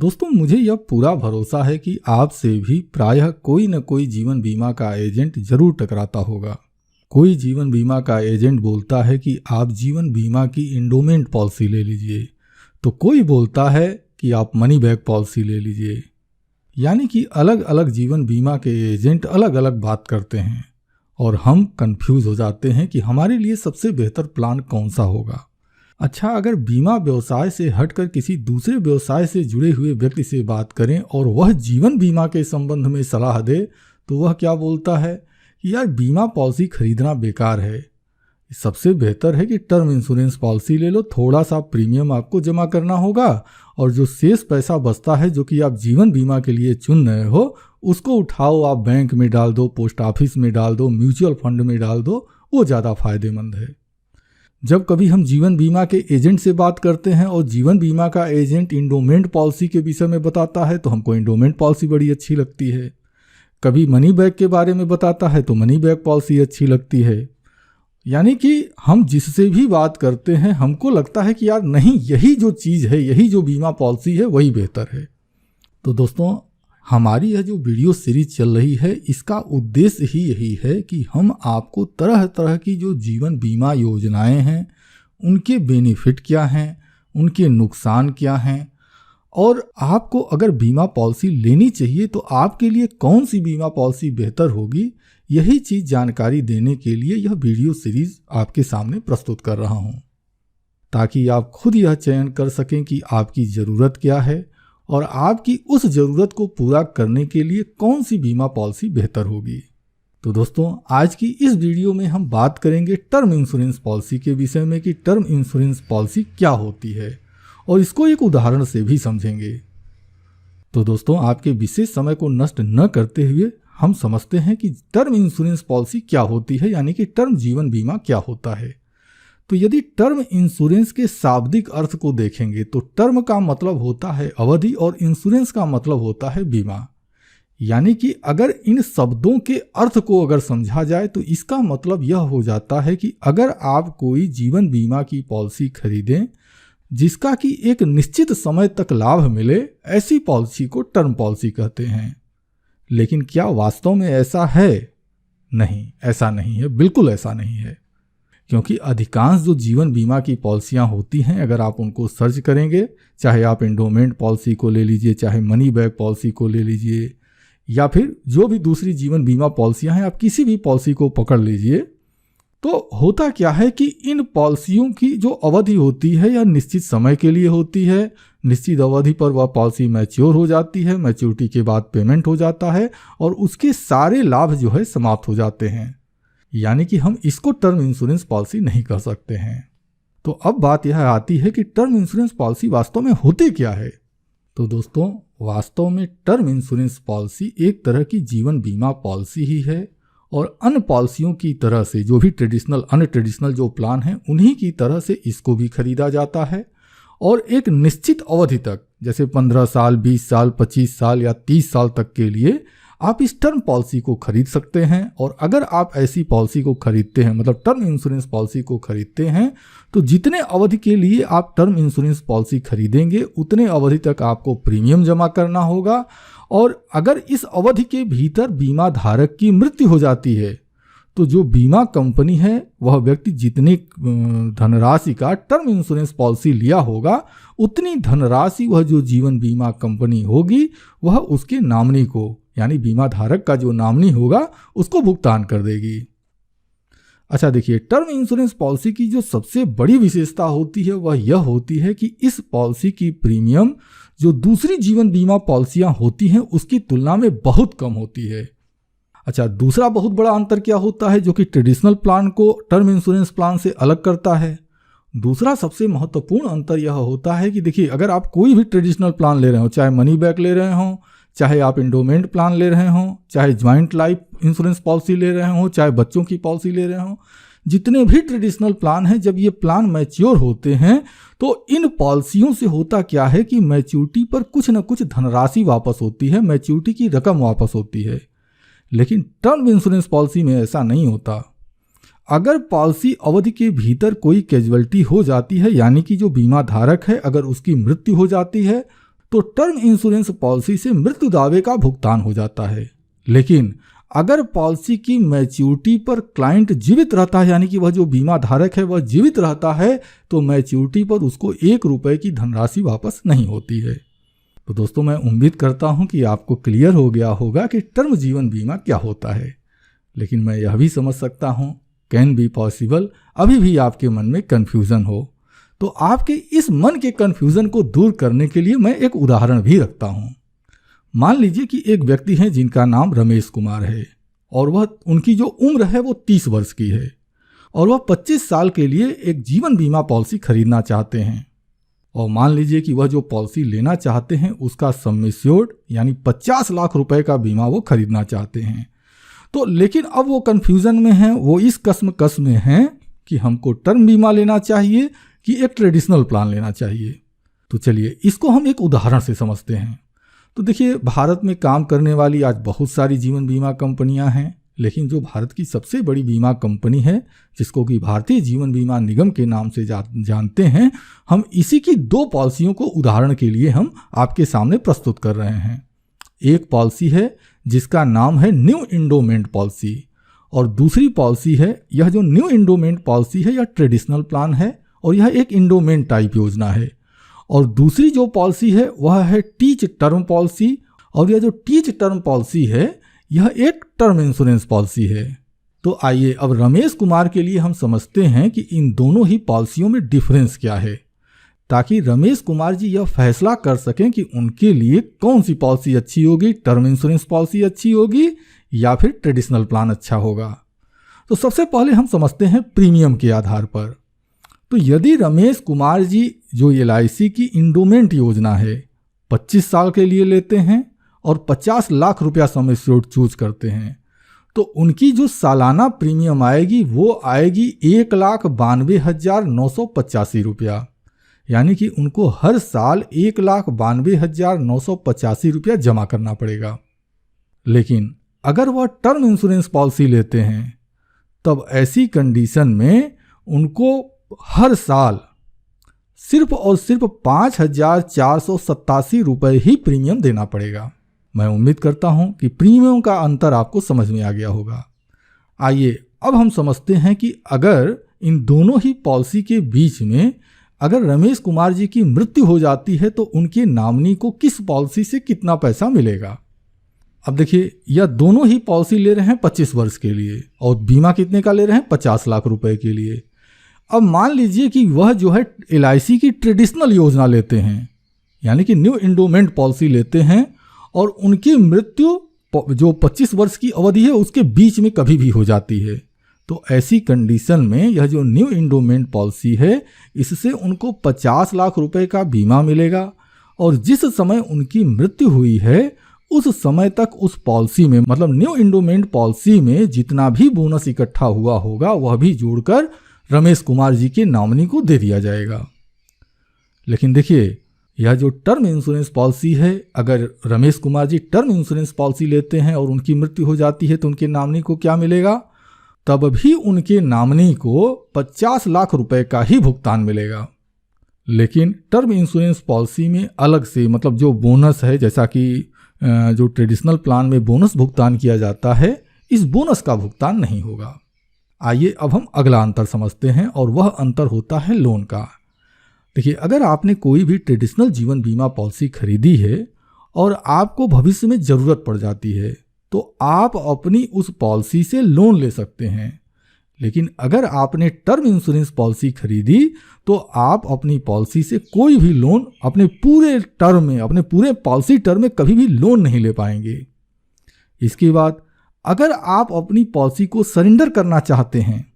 दोस्तों, मुझे यह पूरा भरोसा है कि आपसे भी प्रायः कोई न कोई जीवन बीमा का एजेंट जरूर टकराता होगा। कोई जीवन बीमा का एजेंट बोलता है कि आप जीवन बीमा की एंडोमेंट पॉलिसी ले लीजिए, तो कोई बोलता है कि आप मनी बैक पॉलिसी ले लीजिए। यानी कि अलग अलग जीवन बीमा के एजेंट अलग अलग बात करते हैं और हम कंफ्यूज हो जाते हैं कि हमारे लिए सबसे बेहतर प्लान कौन सा होगा। अच्छा, अगर बीमा व्यवसाय से हटकर किसी दूसरे व्यवसाय से जुड़े हुए व्यक्ति से बात करें और वह जीवन बीमा के संबंध में सलाह दे तो वह क्या बोलता है कि यार बीमा पॉलिसी खरीदना बेकार है, सबसे बेहतर है कि टर्म इंश्योरेंस पॉलिसी ले लो, थोड़ा सा प्रीमियम आपको जमा करना होगा और जो शेष पैसा बचता है जो कि आप जीवन बीमा के लिए चुन रहे हो उसको उठाओ, आप बैंक में डाल दो, पोस्ट ऑफिस में डाल दो, म्यूचुअल फंड में डाल दो, वो ज़्यादा फायदेमंद है। जब कभी हम जीवन बीमा के एजेंट से बात करते हैं और जीवन बीमा का एजेंट एंडोमेंट पॉलिसी के विषय में बताता है तो हमको एंडोमेंट पॉलिसी बड़ी अच्छी लगती है। कभी मनी बैक के बारे में बताता है तो मनी बैक पॉलिसी अच्छी लगती है। यानी कि हम जिससे भी बात करते हैं हमको लगता है कि यार नहीं, यही जो चीज़ है, यही जो बीमा पॉलिसी है वही बेहतर है। तो दोस्तों, हमारी यह जो वीडियो सीरीज चल रही है इसका उद्देश्य ही यही है कि हम आपको तरह तरह की जो जीवन बीमा योजनाएं हैं उनके बेनिफिट क्या हैं, उनके नुकसान क्या हैं और आपको अगर बीमा पॉलिसी लेनी चाहिए तो आपके लिए कौन सी बीमा पॉलिसी बेहतर होगी, यही चीज़ जानकारी देने के लिए यह वीडियो सीरीज आपके सामने प्रस्तुत कर रहा हूँ, ताकि आप खुद यह चयन कर सकें कि आपकी ज़रूरत क्या है और आपकी उस ज़रूरत को पूरा करने के लिए कौन सी बीमा पॉलिसी बेहतर होगी। तो दोस्तों, आज की इस वीडियो में हम बात करेंगे टर्म इंश्योरेंस पॉलिसी के विषय में कि टर्म इंश्योरेंस पॉलिसी क्या होती है और इसको एक उदाहरण से भी समझेंगे। तो दोस्तों, आपके विशेष समय को नष्ट न करते हुए हम समझते हैं कि टर्म इंश्योरेंस पॉलिसी क्या होती है, यानी कि टर्म जीवन बीमा क्या होता है। तो यदि टर्म इंश्योरेंस के शाब्दिक अर्थ को देखेंगे तो टर्म का मतलब होता है अवधि और इंश्योरेंस का मतलब होता है बीमा। यानी कि अगर इन शब्दों के अर्थ को अगर समझा जाए तो इसका मतलब यह हो जाता है कि अगर आप कोई जीवन बीमा की पॉलिसी खरीदें जिसका कि एक निश्चित समय तक लाभ मिले, ऐसी पॉलिसी को टर्म पॉलिसी कहते हैं। लेकिन क्या वास्तव में ऐसा है? नहीं, ऐसा नहीं है, बिल्कुल ऐसा नहीं है। क्योंकि अधिकांश जो जीवन बीमा की पॉलिसियां होती हैं, अगर आप उनको सर्च करेंगे, चाहे आप एंडोमेंट पॉलिसी को ले लीजिए, चाहे मनी बैक पॉलिसी को ले लीजिए या फिर जो भी दूसरी जीवन बीमा पॉलिसियां हैं, आप किसी भी पॉलिसी को पकड़ लीजिए, तो होता क्या है कि इन पॉलिसियों की जो अवधि होती है यह निश्चित समय के लिए होती है। निश्चित अवधि पर वह पॉलिसी मैच्योर हो जाती है, मैच्योरिटी के बाद पेमेंट हो जाता है और उसके सारे लाभ जो है समाप्त हो जाते हैं। यानी कि हम इसको टर्म इंश्योरेंस पॉलिसी नहीं कर सकते हैं। तो अब बात यह आती है कि टर्म इंश्योरेंस पॉलिसी वास्तव में होती क्या है। तो दोस्तों, वास्तव में टर्म इंश्योरेंस पॉलिसी एक तरह की जीवन बीमा पॉलिसी ही है और अन्य पॉलिसियों की तरह से जो भी अनट्रेडिशनल जो प्लान हैं उन्हीं की तरह से इसको भी खरीदा जाता है और एक निश्चित अवधि तक, जैसे 15 साल, 20 साल, 25 साल या 30 साल तक के लिए आप इस टर्म पॉलिसी को खरीद सकते हैं। और अगर आप ऐसी पॉलिसी को खरीदते हैं, मतलब टर्म इंश्योरेंस पॉलिसी को खरीदते हैं, तो जितने अवधि के लिए आप टर्म इंश्योरेंस पॉलिसी खरीदेंगे उतने अवधि तक आपको प्रीमियम जमा करना होगा। और अगर इस अवधि के भीतर बीमा धारक की मृत्यु हो जाती है तो जो बीमा कंपनी है वह व्यक्ति जितनी धनराशि का टर्म इंश्योरेंस पॉलिसी लिया होगा उतनी धनराशि वह जो जीवन बीमा कंपनी होगी वह उसके नामनी को, यानी बीमा धारक का जो नामनी होगा उसको भुगतान कर देगी। अच्छा देखिए, टर्म इंश्योरेंस पॉलिसी की जो सबसे बड़ी विशेषता होती है वह यह होती है कि इस पॉलिसी की प्रीमियम जो दूसरी जीवन बीमा पॉलिसियां होती हैं उसकी तुलना में बहुत कम होती है। अच्छा, दूसरा बहुत बड़ा अंतर क्या होता है जो कि ट्रेडिशनल प्लान को टर्म इंश्योरेंस प्लान से अलग करता है? दूसरा सबसे महत्वपूर्ण अंतर यह होता है कि देखिए, अगर आप कोई भी ट्रेडिशनल प्लान ले रहे हो, चाहे मनी बैक ले रहे हो, चाहे आप एंडोमेंट प्लान ले रहे हो, चाहे ज्वाइंट लाइफ इंश्योरेंस पॉलिसी ले रहे हो, चाहे बच्चों की पॉलिसी ले रहे हो, जितने भी ट्रेडिशनल प्लान हैं, जब ये प्लान मैच्योर होते हैं तो इन पॉलिसियों से होता क्या है कि मैच्योरिटी पर कुछ न कुछ धनराशि वापस होती है, मैच्योरिटी की रकम वापस होती है। लेकिन टर्म इंश्योरेंस पॉलिसी में ऐसा नहीं होता। अगर पॉलिसी अवधि के भीतर कोई कैजुअलिटी हो जाती है, यानी कि जो बीमा धारक है अगर उसकी मृत्यु हो जाती है, तो टर्म इंश्योरेंस पॉलिसी से मृत्यु दावे का भुगतान हो जाता है। लेकिन अगर पॉलिसी की मैच्योरिटी पर क्लाइंट जीवित रहता है, यानी कि वह जो बीमा धारक है वह जीवित रहता है, तो मैच्योरिटी पर उसको 1 रुपए की धनराशि वापस नहीं होती है। तो दोस्तों, मैं उम्मीद करता हूं कि आपको क्लियर हो गया होगा कि टर्म जीवन बीमा क्या होता है। लेकिन मैं यह भी समझ सकता हूं, कैन बी पॉसिबल, अभी भी आपके मन में कन्फ्यूज़न हो। तो आपके इस मन के कन्फ्यूज़न को दूर करने के लिए मैं एक उदाहरण भी रखता हूं। मान लीजिए कि एक व्यक्ति है जिनका नाम रमेश कुमार है और वह उनकी जो उम्र है वो 30 वर्ष की है और वह 25 साल के लिए एक जीवन बीमा पॉलिसी खरीदना चाहते हैं। और मान लीजिए कि वह जो पॉलिसी लेना चाहते हैं उसका सम एश्योर्ड यानी 50 लाख रुपए का बीमा वो खरीदना चाहते हैं। तो लेकिन अब वो कन्फ्यूज़न में हैं, वो इस कश्मकश में हैं कि हमको टर्म बीमा लेना चाहिए कि एक ट्रेडिशनल प्लान लेना चाहिए। तो चलिए इसको हम एक उदाहरण से समझते हैं। तो देखिए, भारत में काम करने वाली आज बहुत सारी जीवन बीमा कंपनियां हैं, लेकिन जो भारत की सबसे बड़ी बीमा कंपनी है जिसको कि भारतीय जीवन बीमा निगम के नाम से जानते हैं, हम इसी की 2 पॉलिसियों को उदाहरण के लिए हम आपके सामने प्रस्तुत कर रहे हैं। एक पॉलिसी है जिसका नाम है न्यू इंडोमेंट पॉलिसी और दूसरी पॉलिसी है, यह जो न्यू इंडोमेंट पॉलिसी है यह ट्रेडिशनल प्लान है और यह एक इंडोमेंट टाइप योजना है। और दूसरी जो पॉलिसी है वह है टीच टर्म पॉलिसी और यह जो टीच टर्म पॉलिसी है यह एक टर्म इंश्योरेंस पॉलिसी है। तो आइए अब रमेश कुमार के लिए हम समझते हैं कि इन दोनों ही पॉलिसियों में डिफरेंस क्या है, ताकि रमेश कुमार जी यह फैसला कर सकें कि उनके लिए कौन सी पॉलिसी अच्छी होगी, टर्म इंश्योरेंस पॉलिसी अच्छी होगी या फिर ट्रेडिशनल प्लान अच्छा होगा। तो सबसे पहले हम समझते हैं प्रीमियम के आधार पर। तो यदि रमेश कुमार जी जो LIC की इंडोमेंट योजना है 25 साल के लिए लेते हैं और 50 लाख रुपया सम एश्योर्ड चूज करते हैं, तो उनकी जो सालाना प्रीमियम आएगी वो आएगी 1,92,985 रुपया, यानी कि उनको हर साल 1,92,985 रुपया जमा करना पड़ेगा। लेकिन अगर वह टर्म इंश्योरेंस पॉलिसी लेते हैं तब ऐसी कंडीशन में उनको हर साल सिर्फ और सिर्फ 5,487 रुपये ही प्रीमियम देना पड़ेगा। मैं उम्मीद करता हूं कि प्रीमियम का अंतर आपको समझ में आ गया होगा। आइए अब हम समझते हैं कि अगर इन दोनों ही पॉलिसी के बीच में अगर रमेश कुमार जी की मृत्यु हो जाती है तो उनके नॉमिनी को किस पॉलिसी से कितना पैसा मिलेगा। अब देखिए, यह दोनों ही पॉलिसी ले रहे हैं 25 वर्ष के लिए और बीमा कितने का ले रहे हैं, 50 लाख रुपए के लिए। अब मान लीजिए कि वह जो है LIC की ट्रेडिशनल योजना लेते हैं, यानी कि न्यू इंडोमेंट पॉलिसी लेते हैं और उनकी मृत्यु जो 25 वर्ष की अवधि है उसके बीच में कभी भी हो जाती है। तो ऐसी कंडीशन में यह जो न्यू इंडोमेंट पॉलिसी है इससे उनको 50 लाख रुपए का बीमा मिलेगा और जिस समय उनकी मृत्यु हुई है उस समय तक उस पॉलिसी में, मतलब न्यू इंडोमेंट पॉलिसी में जितना भी बोनस इकट्ठा हुआ होगा वह भी जोड़कर रमेश कुमार जी के नॉमिनी को दे दिया जाएगा। लेकिन देखिए, यह जो टर्म इंश्योरेंस पॉलिसी है, अगर Ramesh Kumar ji term insurance policy लेते हैं और उनकी मृत्यु हो जाती है तो उनके नॉमिनी को क्या मिलेगा, तब भी उनके नॉमिनी को 50 लाख रुपए का ही भुगतान मिलेगा। लेकिन टर्म इंश्योरेंस पॉलिसी में अलग से, मतलब जो बोनस है, जैसा कि जो ट्रेडिशनल प्लान में बोनस भुगतान किया जाता है, इस बोनस का भुगतान नहीं होगा। आइए अब हम अगला अंतर समझते हैं और वह अंतर होता है लोन का। देखिए, अगर आपने कोई भी ट्रेडिशनल जीवन बीमा पॉलिसी खरीदी है और आपको भविष्य में ज़रूरत पड़ जाती है तो आप अपनी उस पॉलिसी से लोन ले सकते हैं। लेकिन अगर आपने टर्म इंश्योरेंस पॉलिसी खरीदी तो आप अपनी पॉलिसी से कोई भी लोन अपने पूरे टर्म में, अपने पूरे पॉलिसी टर्म में कभी भी लोन नहीं ले पाएंगे। इसके बाद अगर आप अपनी पॉलिसी को सरेंडर करना चाहते हैं,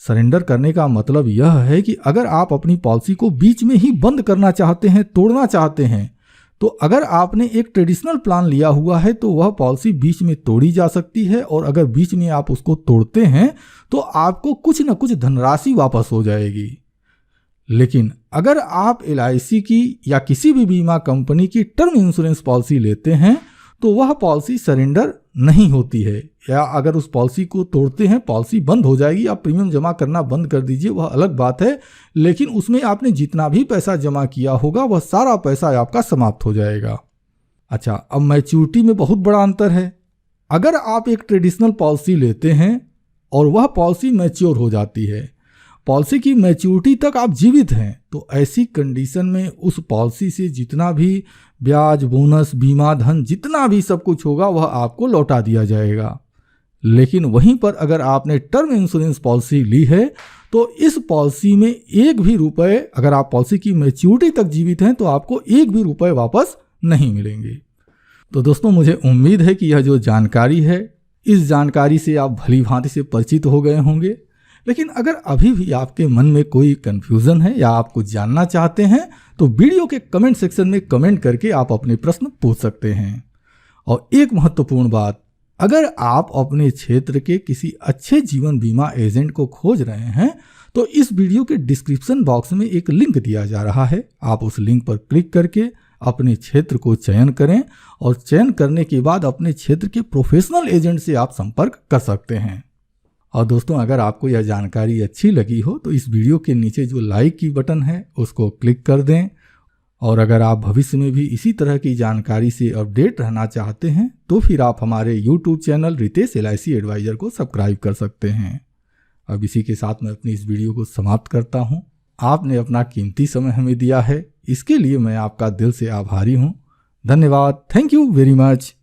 सरेंडर करने का मतलब यह है कि अगर आप अपनी पॉलिसी को बीच में ही बंद करना चाहते हैं, तोड़ना चाहते हैं, तो अगर आपने एक ट्रेडिशनल प्लान लिया हुआ है तो वह पॉलिसी बीच में तोड़ी जा सकती है और अगर बीच में आप उसको तोड़ते हैं तो आपको कुछ न कुछ धनराशि वापस हो जाएगी। लेकिन अगर आप LIC की या किसी भी बीमा कंपनी की टर्म इंश्योरेंस पॉलिसी लेते हैं तो वह पॉलिसी सरेंडर नहीं होती है, या अगर उस पॉलिसी को तोड़ते हैं पॉलिसी बंद हो जाएगी, आप प्रीमियम जमा करना बंद कर दीजिए, वह अलग बात है। लेकिन उसमें आपने जितना भी पैसा जमा किया होगा वह सारा पैसा आपका समाप्त हो जाएगा। अच्छा, अब मैच्योरिटी में बहुत बड़ा अंतर है। अगर आप एक ट्रेडिशनल पॉलिसी लेते हैं और वह पॉलिसी मैच्योर हो जाती है, पॉलिसी की मैच्योरिटी तक आप जीवित हैं, तो ऐसी कंडीशन में उस पॉलिसी से जितना भी ब्याज, बोनस, बीमा धन, जितना भी सब कुछ होगा वह आपको लौटा दिया जाएगा। लेकिन वहीं पर अगर आपने टर्म इंश्योरेंस पॉलिसी ली है तो इस पॉलिसी में एक भी रुपए, अगर आप पॉलिसी की मैच्योरिटी तक जीवित हैं तो आपको एक भी रुपए वापस नहीं मिलेंगे। तो दोस्तों, मुझे उम्मीद है कि यह जो जानकारी है, इस जानकारी से आप भली भांति से परिचित हो गए होंगे। लेकिन अगर अभी भी आपके मन में कोई कन्फ्यूज़न है या आप कुछ जानना चाहते हैं तो वीडियो के कमेंट सेक्शन में कमेंट करके आप अपने प्रश्न पूछ सकते हैं। और एक महत्वपूर्ण बात, अगर आप अपने क्षेत्र के किसी अच्छे जीवन बीमा एजेंट को खोज रहे हैं तो इस वीडियो के डिस्क्रिप्शन बॉक्स में एक लिंक दिया जा रहा है, आप उस लिंक पर क्लिक करके अपने क्षेत्र को चयन करें और चयन करने के बाद अपने क्षेत्र के प्रोफेशनल एजेंट से आप संपर्क कर सकते हैं। और दोस्तों, अगर आपको यह जानकारी अच्छी लगी हो तो इस वीडियो के नीचे जो लाइक की बटन है उसको क्लिक कर दें। और अगर आप भविष्य में भी इसी तरह की जानकारी से अपडेट रहना चाहते हैं तो फिर आप हमारे YouTube channel Ritesh LIC advisor को सब्सक्राइब कर सकते हैं। अब इसी के साथ मैं अपनी इस वीडियो को समाप्त करता हूं। आपने अपना कीमती समय हमें दिया है, इसके लिए मैं आपका दिल से आभारी हूं। धन्यवाद। Thank you very much.